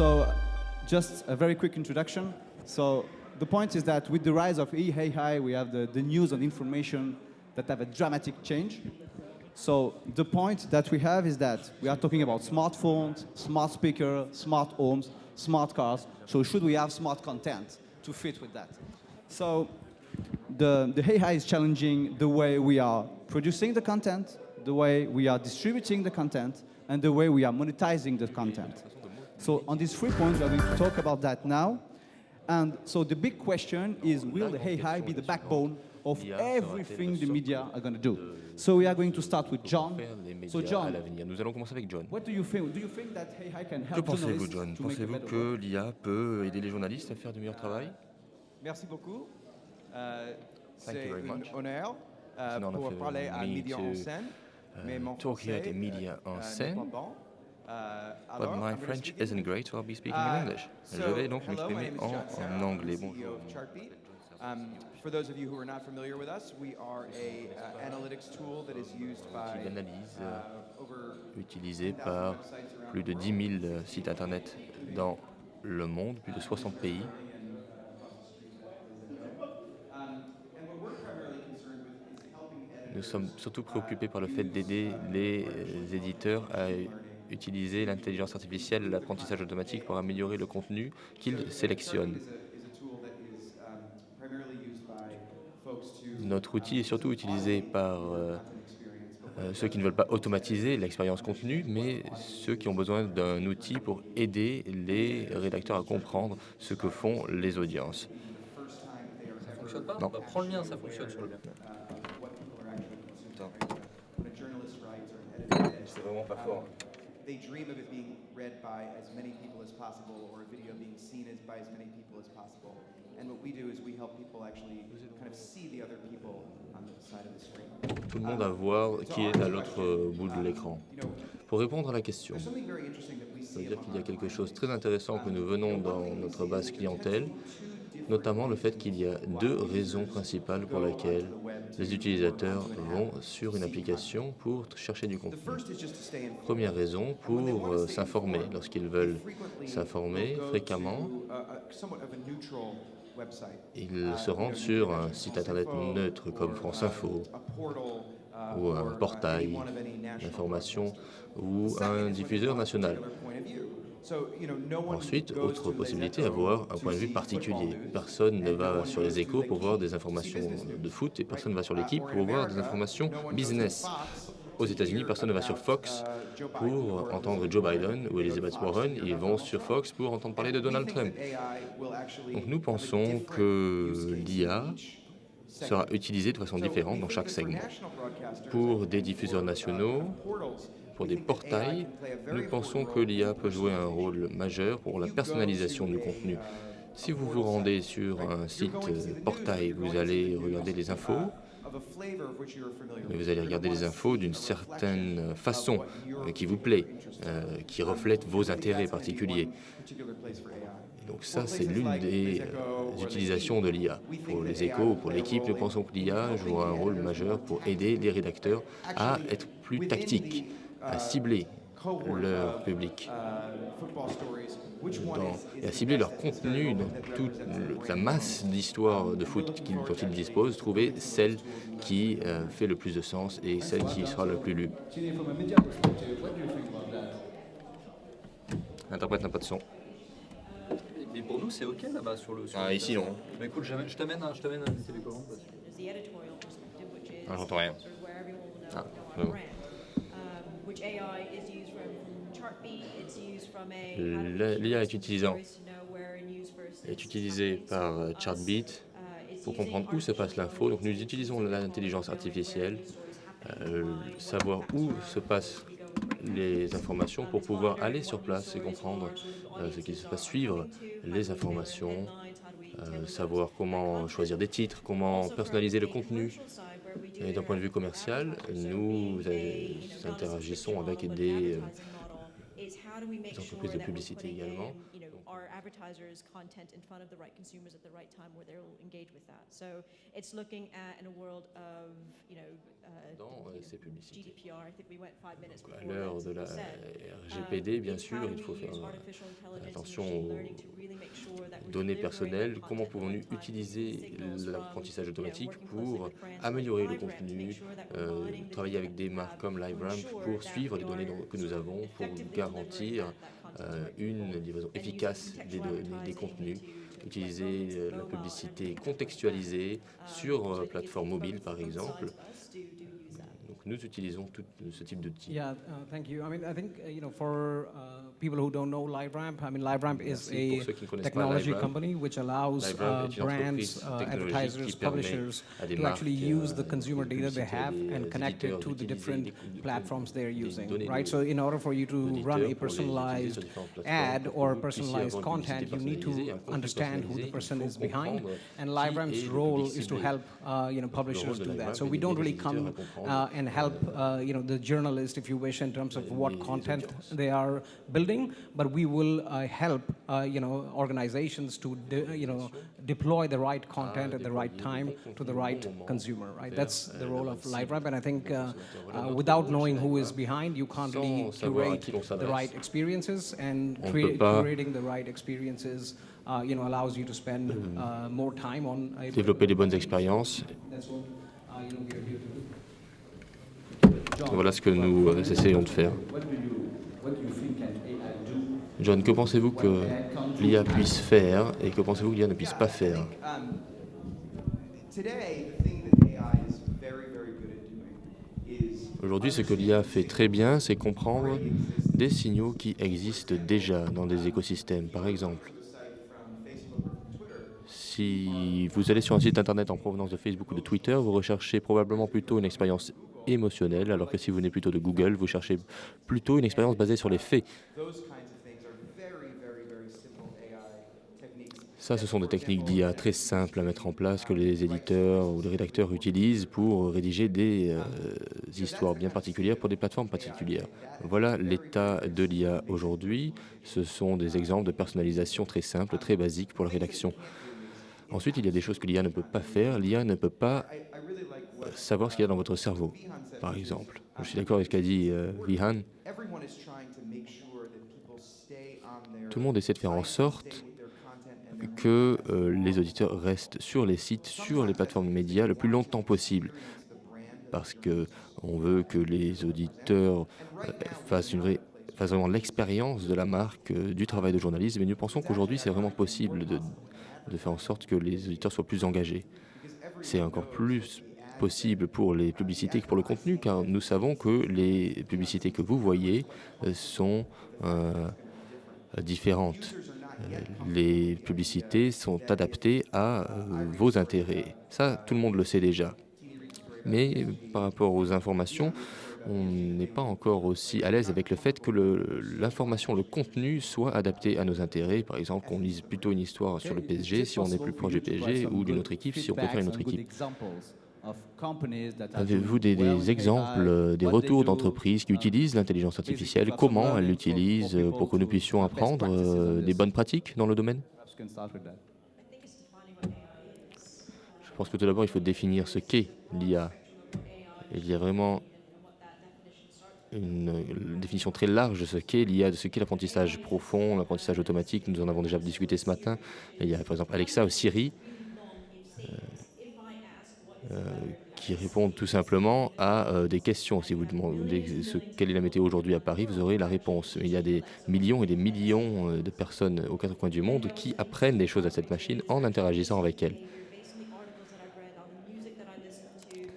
So, just a very quick introduction. So, the point is that with the rise of AI, we have the news and information that have a dramatic change. So, the point that we have is that we are talking about smartphones, smart speakers, smart homes, smart cars. So, should we have smart content to fit with that? So, the AI is challenging the way we are producing the content, the way we are distributing the content, and the way we are monetizing the content. So on these 3 points, we are going to talk about that now. And so the big question is, will the AI be the backbone of everything the media are going to do? So we are going to start with John. So John, nous allons commencer avec John. what do you think? Do you think that AI can Que help pensez-vous, journalists John? to make a Pensez-vous better que work? l'IA peut aider les journalistes à faire du meilleur travail? Merci beaucoup. Thank you C'est very un much. honneur It's an honor pour for parler à me Média to, en scène. Mais mon talk here at français, the Media en n'est scène. pas bon. But Alors, my I'm gonna French speak in isn't great, so I'll be speaking Uh, in English. so, Je vais donc hello, my m'exprimer name is John Serra. en anglais. I'm the Bonjour. CEO of Chartbeat. For those of you who are not familiar with us, we are a analytics tool that is used by Outil d'analyse over utilisé 10,000 par websites around plus de the 10 world. 000 sites internet dans le monde, plus de 60 pays. Nous sommes surtout préoccupés par le fait d'aider les éditeurs à utiliser l'intelligence artificielle et l'apprentissage automatique pour améliorer le contenu qu'ils sélectionnent. Notre outil est surtout utilisé par ceux qui ne veulent pas automatiser l'expérience contenue, mais ceux qui ont besoin d'un outil pour aider les rédacteurs à comprendre ce que font les audiences. Ça fonctionne pas? Non. Bah, prends le mien, ça fonctionne sur le mien. C'est vraiment pas fort. They dream of it being read by as many people as possible, or a video being seen by as many people as possible. And what we do is we help people actually kind of see the other people on the side of the screen. Tout le monde à voir qui est à l'autre bout de l'écran. Pour répondre à la question, There's something very interesting that we ça veut see dire qu'il y a among quelque chose de très intéressant que nous venons dans notre base clientèle, notamment le fait qu'il y a deux raisons principales pour lesquelles les utilisateurs vont sur une application pour chercher du contenu. Première raison, pour s'informer. Lorsqu'ils veulent s'informer fréquemment, ils se rendent sur un site internet neutre comme France Info ou un portail d'information ou un diffuseur national. Ensuite, autre possibilité, avoir un point de vue particulier. Personne ne va sur les Échos pour voir des informations de foot et personne ne va sur l'équipe pour voir des informations business. Aux États-Unis, personne ne va sur Fox pour entendre Joe Biden ou Elizabeth Warren. Ils vont sur Fox pour entendre parler de Donald Trump. Donc nous pensons que l'IA sera utilisée de façon différente dans chaque segment. Pour des diffuseurs nationaux, pour des portails, nous pensons que l'IA peut jouer un rôle majeur pour la personnalisation du contenu. Si vous vous rendez sur un site portail, vous allez regarder les infos, mais vous allez regarder les infos d'une certaine façon qui vous plaît, qui reflète vos intérêts particuliers. Et donc ça, c'est l'une des utilisations de l'IA. Pour les Échos ou pour l'équipe, nous pensons que l'IA jouera un rôle majeur pour aider les rédacteurs à être plus tactiques, à cibler leur public et à cibler leur contenu dans toute la masse d'histoires de foot dont ils disposent, trouver celle qui fait le plus de sens et celle qui sera le plus lue. L'interprète n'a pas de son. Mais pour nous, c'est OK là-bas sur le. Ah, ici, non. Bah, écoute, je t'amène un télécommande. Parce que... There's the editorial perspective, which is Ah, j'entends rien. sort of where everyone will know Ah, what's vraiment. going on brand. Which AI is used from Chartbeat, it's used from a L'IA est utilisée par Chartbeat pour comprendre où se passe l'info. Donc nous utilisons l'intelligence artificielle, savoir où se passent les informations pour pouvoir aller sur place et comprendre ce qui se passe, suivre les informations, savoir comment choisir des titres, comment personnaliser le contenu. Et d'un point de vue commercial, nous interagissons avec des entreprises de publicité également. our advertisers' content in front of the right consumers at the right time where they'll engage with that. So it's looking at in a world of, Dans ces publicités. GDPR, I think we went 5 minutes À before l'heure that de la was said. RGPD, bien In sûr, how il do faut we faire use artificial intelligence and attention machine aux learning to really make sure that we're données delivering personnelles, that comment content pouvons-nous on time, utiliser signals from, l'apprentissage automatique working closely pour with brands like améliorer le LiveRamp to make contenu, sure that we're mining the travailler data avec des that we marques have comme to LiveRamp ensure pour that suivre les we données are que nous sort of avons pour effectively garantir delivering that content to the right une people. livraison And using efficace contextual des advertising contenus, to utiliser moments, la mobile, and publicité everything that we can. contextualisée So I sur think plateforme both mobile par exemple. sides of us do use that. Donc nous utilisons tout ce type d'outils. Yeah, thank you. I mean, I think, for people who don't know LiveRamp, I mean, LiveRamp is Merci. Pour a ceux qui ne connaissent pas technology LiveRamp, company which allows LiveRamp est une brands, entreprise technologique advertisers, qui permet publishers à des to actually marques, use the consumer data they have publicités, and des connect éditeurs it to the d'utiliser different des platforms they're des using, données right? de- So in order for you to run a d'auditeurs pour les utiliser sur personalized différentes plateformes, ad pour que or vous puissiez personalized avoir une publicité content, you need to personnalisée, un contenu understand who personnalisé, the il person faut is behind, comprendre and qui est LiveRamp's le role public is to ciblé. help, Le publishers rôle de do that. LiveRamp So est we d'aider don't les really éditeurs come à comprendre, and help, the journalist, if you wish, in terms of what les content audiences. they are building, but we will help, organizations to, deploy the right content at the right déployer le time bon to the contenu au right bon moment consumer, right? vers, That's the la role bonne of cible. LiveRamp, and I think Voilà notre without rôle knowing chez who is LiveRamp. behind, you can't Sans really savoir à curate qui l'on the s'adresse. right experiences, and On peut pas curating the right experiences, allows you to spend more time on développer les bonnes expériences. That's what, we are here to do. Voilà ce que nous essayons de faire. John, que pensez-vous que l'IA puisse faire et que pensez-vous que l'IA ne puisse pas faire? Today, the thing that AI is very, very good at doing is Aujourd'hui, ce que l'IA fait très bien, c'est comprendre des signaux qui existent déjà dans des écosystèmes. Par exemple, si vous allez sur un site internet en provenance de Facebook ou de Twitter, vous recherchez probablement plutôt une expérience émotionnelle, alors que si vous venez plutôt de Google, vous cherchez plutôt une expérience basée sur les faits. those kinds of things are very, very, very simple AI techniques. Ça, ce sont des techniques d'IA très simples à mettre en place que les éditeurs ou les rédacteurs utilisent pour rédiger des histoires bien particulières pour des plateformes particulières. Voilà l'état de l'IA aujourd'hui. Ce sont des exemples de personnalisation très simples, très basiques pour la rédaction. Ensuite, il y a des choses que l'IA ne peut pas faire. L'IA ne peut pas I really like what savoir ce qu'il y a dans votre cerveau, par exemple. Je suis d'accord avec ce qu'a dit Vihan. everyone is trying to make sure that people stay on their Tout le monde essaie de faire en sorte stay with their content and their que les auditeurs restent sur les sites, sur les plateformes médias le plus longtemps possible. Parce qu'on veut que les auditeurs fassent vraiment l'expérience de la marque, du travail de journalisme. Et nous pensons qu'aujourd'hui, c'est vraiment possible de faire en sorte que les auditeurs soient plus engagés. C'est encore plus possible pour les publicités que pour le contenu, car nous savons que les publicités que vous voyez sont différentes. Les publicités sont adaptées à vos intérêts. Ça, tout le monde le sait déjà. Mais par rapport aux informations, on n'est pas encore aussi à l'aise avec le fait que l'information, le contenu soit adapté à nos intérêts. Par exemple, qu'on lise plutôt une histoire sur le PSG si on est plus proche du PSG ou d'une autre équipe si on préfère une autre équipe. Avez-vous des exemples, des retours d'entreprises qui utilisent l'intelligence artificielle? Comment elles l'utilisent pour que nous puissions apprendre des bonnes pratiques dans le domaine? Je pense que tout d'abord, il faut définir ce qu'est l'IA. Il y a vraiment une définition très large de ce qu'est l'IA, de ce qu'est l'apprentissage profond, l'apprentissage automatique. Nous en avons déjà discuté ce matin. Il y a par exemple Alexa ou Siri qui répondent tout simplement à des questions. Si vous demandez quelle est la météo aujourd'hui à Paris, vous aurez la réponse. Il y a des millions et des millions de personnes aux quatre coins du monde qui apprennent des choses à cette machine en interagissant avec elle.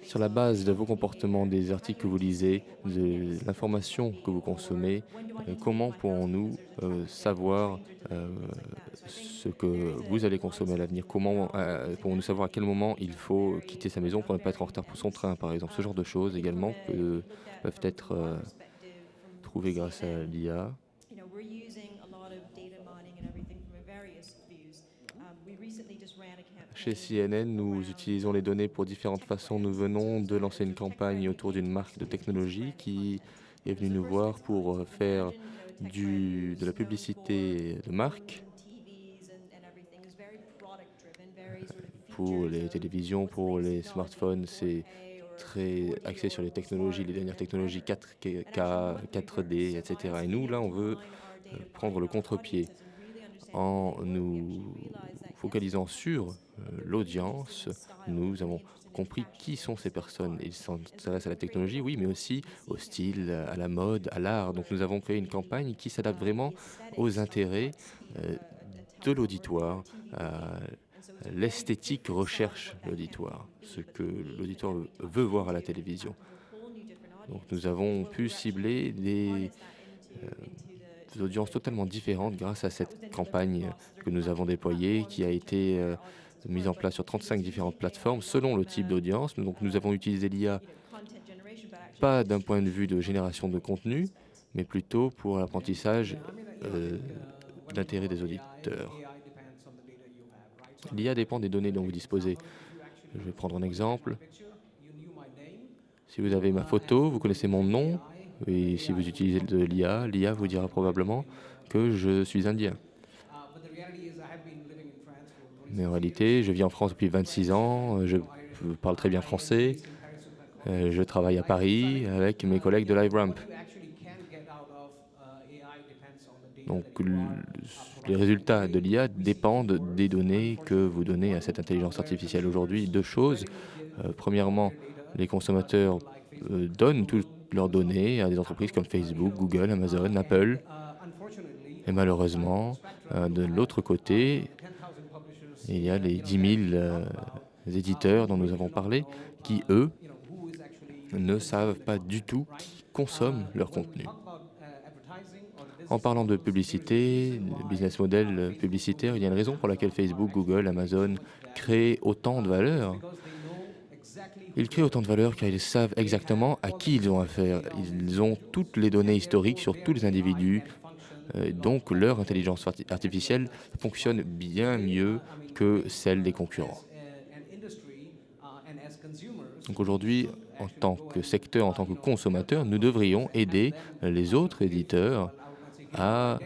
Sur la base de vos comportements, des articles que vous lisez, de l'information que vous consommez, comment pourrons-nous savoir ce que vous allez consommer à l'avenir? Comment pourrons-nous savoir à quel moment il faut quitter sa maison pour ne pas être en retard pour son train, par exemple? Ce genre de choses également peuvent être trouvées grâce à l'IA. Chez CNN, nous utilisons les données pour différentes façons. Nous venons de lancer une campagne autour d'une marque de technologie qui est venue nous voir pour faire de la publicité de marque pour les télévisions, pour les smartphones. C'est très axé sur les technologies, les dernières technologies 4K, 4D, etc. Et nous, là, on veut prendre le contre-pied en nous focalisant sur l'audience. Nous avons compris qui sont ces personnes. Ils s'intéressent à la technologie, oui, mais aussi au style, à la mode, à l'art. Donc nous avons créé une campagne qui s'adapte vraiment aux intérêts de l'auditoire, à l'esthétique que recherche l'auditoire, ce que l'auditoire veut voir à la télévision. Donc nous avons pu cibler des audiences totalement différentes grâce à cette campagne que nous avons déployée, qui a été mise en place sur 35 différentes plateformes selon le type d'audience. Donc nous avons utilisé l'IA pas d'un point de vue de génération de contenu, mais plutôt pour l'apprentissage d'intérêt des auditeurs. L'IA dépend des données dont vous disposez. Je vais prendre un exemple. Si vous avez ma photo, vous connaissez mon nom, et si vous utilisez de l'IA, l'IA vous dira probablement que je suis indien. Mais en réalité, je vis en France depuis 26 ans, je parle très bien français, je travaille à Paris avec mes collègues de LiveRamp. Donc les résultats de l'IA dépendent des données que vous donnez à cette intelligence artificielle. Aujourd'hui, deux choses. Premièrement, les consommateurs donnent toutes leurs données à des entreprises comme Facebook, Google, Amazon, Apple. Et malheureusement, de l'autre côté, il y a les 10 000 éditeurs dont nous avons parlé qui, eux, ne savent pas du tout qui consomme leur contenu. En parlant de publicité, de business model publicitaire, il y a une raison pour laquelle Facebook, Google, Amazon créent autant de valeur. Ils créent autant de valeur car ils savent exactement à qui ils ont affaire. Ils ont toutes les données historiques sur tous les individus. Donc leur intelligence artificielle fonctionne bien mieux que celle des concurrents. Donc aujourd'hui, en tant que secteur, en tant que consommateur, nous devrions aider les autres éditeurs à,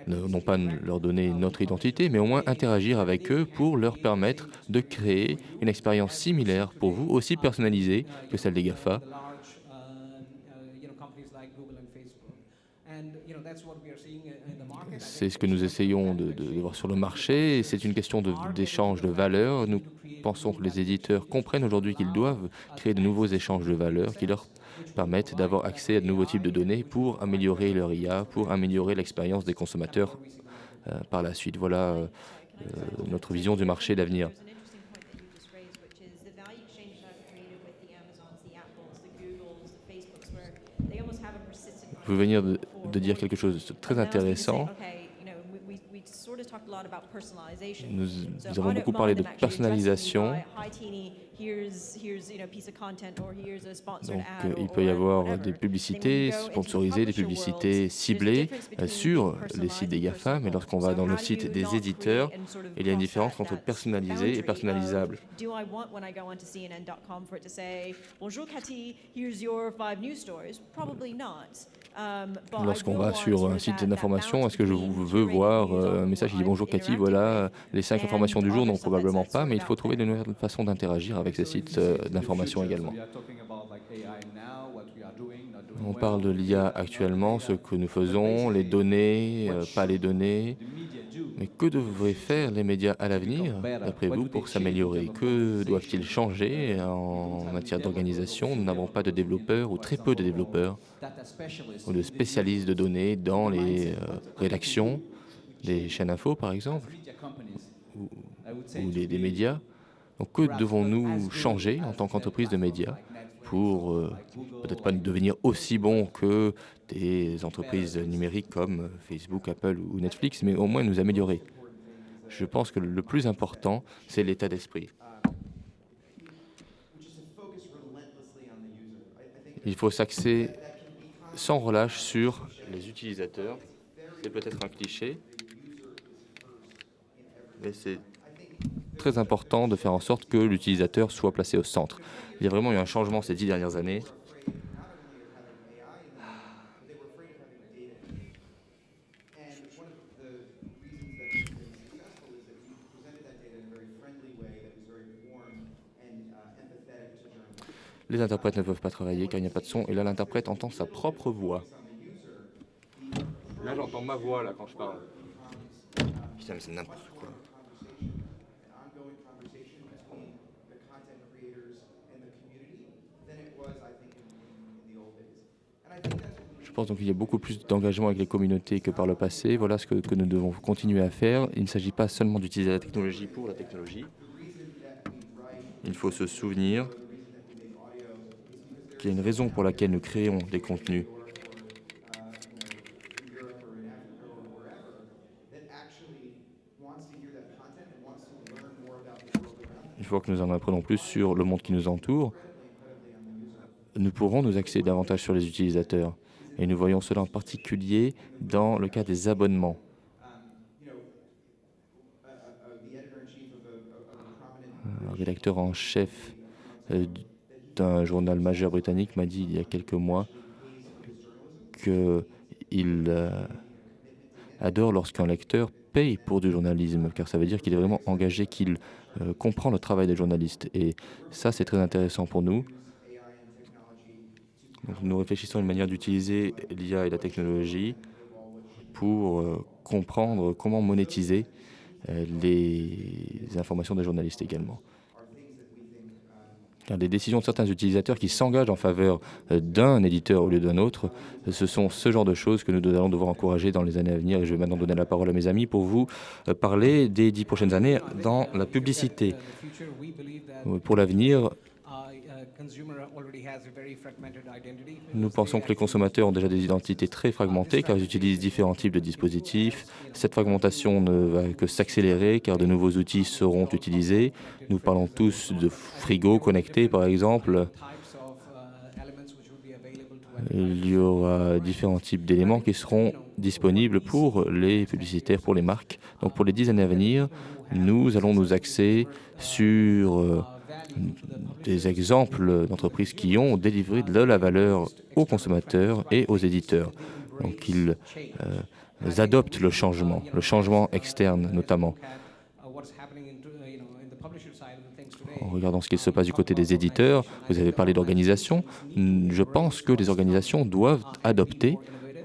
non pas leur donner notre identité, mais au moins interagir avec eux pour leur permettre de créer une expérience similaire pour vous, aussi personnalisée que celle des GAFA. C'est ce que nous essayons de voir sur le marché. C'est une question d'échange de valeurs. Nous pensons que les éditeurs comprennent aujourd'hui qu'ils doivent créer de nouveaux échanges de valeurs qui leur permettent d'avoir accès à de nouveaux types de données pour améliorer leur IA, pour améliorer l'expérience des consommateurs par la suite. Voilà notre vision du marché d'avenir. Vous venez de dire quelque chose de très intéressant. Nous avons beaucoup parlé de personnalisation. Donc, il peut y avoir des publicités sponsorisées, des publicités ciblées sur les sites des GAFA, mais lorsqu'on va dans le site des éditeurs, il y a une différence entre personnalisé et personnalisable. Lorsqu'on va sur un site d'information, est-ce que je veux voir un message qui dit « Bonjour Cathy, voilà les 5 informations du jour ?» Non, probablement pas, mais il faut trouver de nouvelles façons d'interagir avec ces sites d'information également. On parle de l'IA actuellement, ce que nous faisons, les données, pas les données. Mais que devraient faire les médias à l'avenir, d'après vous, pour s'améliorer? Que doivent-ils changer en matière d'organisation? Nous n'avons pas de développeurs ou très peu de développeurs ou de spécialistes de données dans les rédactions des chaînes info, par exemple, ou des médias. Donc que devons-nous changer en tant qu'entreprise de médias pour peut-être pas devenir aussi bons que des entreprises numériques comme Facebook, Apple ou Netflix, mais au moins nous améliorer? Je pense que le plus important, c'est l'état d'esprit. Il faut s'axer sans relâche sur les utilisateurs. C'est peut-être un cliché, mais c'est très important de faire en sorte que l'utilisateur soit placé au centre. Il y a vraiment eu un changement ces 10 dernières années. Les interprètes ne peuvent pas travailler car il n'y a pas de son. Et là, l'interprète entend sa propre voix. Là, j'entends ma voix là quand je parle. Putain, mais c'est n'importe quoi. an ongoing conversation between the content creators and the community than it was, I think, in the old days. And I think that's what we Je pense donc qu'il y a beaucoup plus d'engagement avec les communautés que par le passé. Voilà ce que nous devons continuer à faire. Il ne s'agit pas seulement d'utiliser la technologie pour la technologie. Il faut se souvenir qu'il y a une raison pour laquelle nous créons des contenus. that actually wants to hear that content and wants to learn more about the world around them. Une fois que nous en apprenons plus sur le monde qui nous entoure, nous pourrons nous axer davantage sur les utilisateurs. Et nous voyons cela en particulier dans le cas des abonnements. The editor-in-chief of a prominent Un rédacteur en chef d'un journal majeur britannique m'a dit il y a quelques mois qu'il adore lorsqu'un lecteur paye pour du journalisme, car ça veut dire qu'il est vraiment engagé, qu'il comprend le travail des journalistes. Et ça, c'est très intéressant pour nous. Donc, nous réfléchissons à une manière d'utiliser l'IA et la technologie pour comprendre comment monétiser les informations des journalistes également. Car les décisions de certains utilisateurs qui s'engagent en faveur d'un éditeur au lieu d'un autre, ce sont ce genre de choses que nous allons devoir encourager dans les années à venir. Et je vais maintenant donner la parole à mes amis pour vous parler des 10 prochaines années dans la publicité. Pour l'avenir, nous pensons que les consommateurs ont déjà des identités très fragmentées car ils utilisent différents types de dispositifs. Cette fragmentation ne va que s'accélérer car de nouveaux outils seront utilisés. Nous parlons tous de frigos connectés par exemple. Il y aura différents types d'éléments qui seront disponibles pour les publicitaires, pour les marques. Donc pour les 10 années à venir, nous allons nous axer sur des exemples d'entreprises qui ont délivré de la valeur aux consommateurs et aux éditeurs. Donc ils adoptent le changement externe notamment. En regardant ce qu'il se passe du côté des éditeurs, vous avez parlé d'organisation. Je pense que les organisations doivent adopter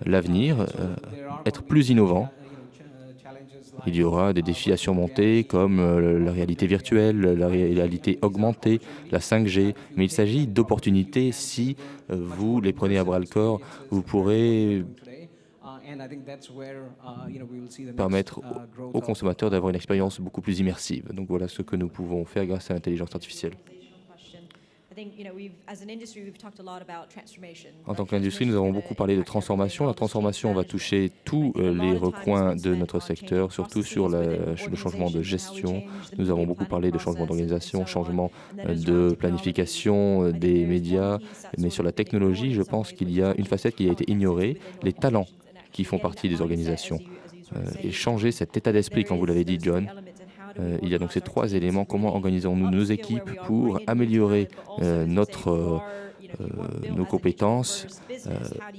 l'avenir, être plus innovants. Il y aura des défis à surmonter comme la réalité virtuelle, la réalité augmentée, la 5G, mais il s'agit d'opportunités. Si vous les prenez à bras-le-corps, vous pourrez permettre aux consommateurs d'avoir une expérience beaucoup plus immersive. Donc voilà ce que nous pouvons faire grâce à l'intelligence artificielle. En tant qu'industrie, nous avons beaucoup parlé de transformation. La transformation va toucher tous les recoins de notre secteur, surtout sur le changement de gestion. Nous avons beaucoup parlé de changement d'organisation, changement de planification des médias, mais sur la technologie, je pense qu'il y a une facette qui a été ignorée, les talents qui font partie des organisations. Et changer cet état d'esprit, comme vous l'avez dit, John. Il y a donc ces 3 éléments. Comment organisons-nous nos équipes pour améliorer nos compétences,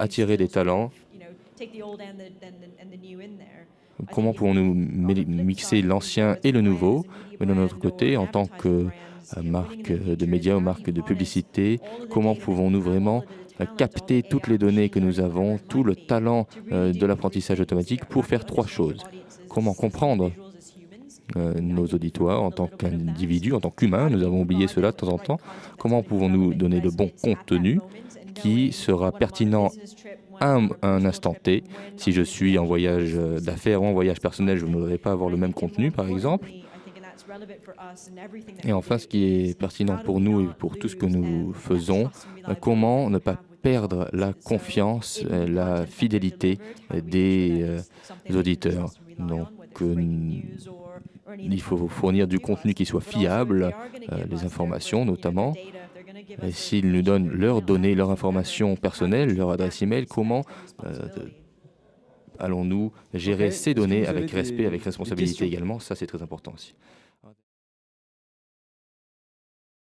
attirer des talents? Comment pouvons-nous mixer l'ancien et le nouveau? Mais d'un autre côté, en tant que marque de médias ou marque de publicité, comment pouvons-nous vraiment capter toutes les données que nous avons, tout le talent de l'apprentissage automatique pour faire 3 choses? Comment comprendre nos auditoires en tant qu'individus, en tant qu'humains, nous avons oublié cela de temps en temps. Comment pouvons-nous donner le bon contenu qui sera pertinent à un instant T? Si je suis en voyage d'affaires ou en voyage personnel, je ne voudrais pas avoir le même contenu, par exemple. Et enfin, ce qui est pertinent pour nous et pour tout ce que nous faisons, comment ne pas perdre la confiance, la fidélité des auditeurs. Donc, il faut fournir du contenu qui soit fiable, les informations notamment. S'ils nous donnent leurs données, leurs informations personnelles, leur adresse email, comment allons-nous gérer ces données avec respect, avec responsabilité également? Ça, c'est très important aussi.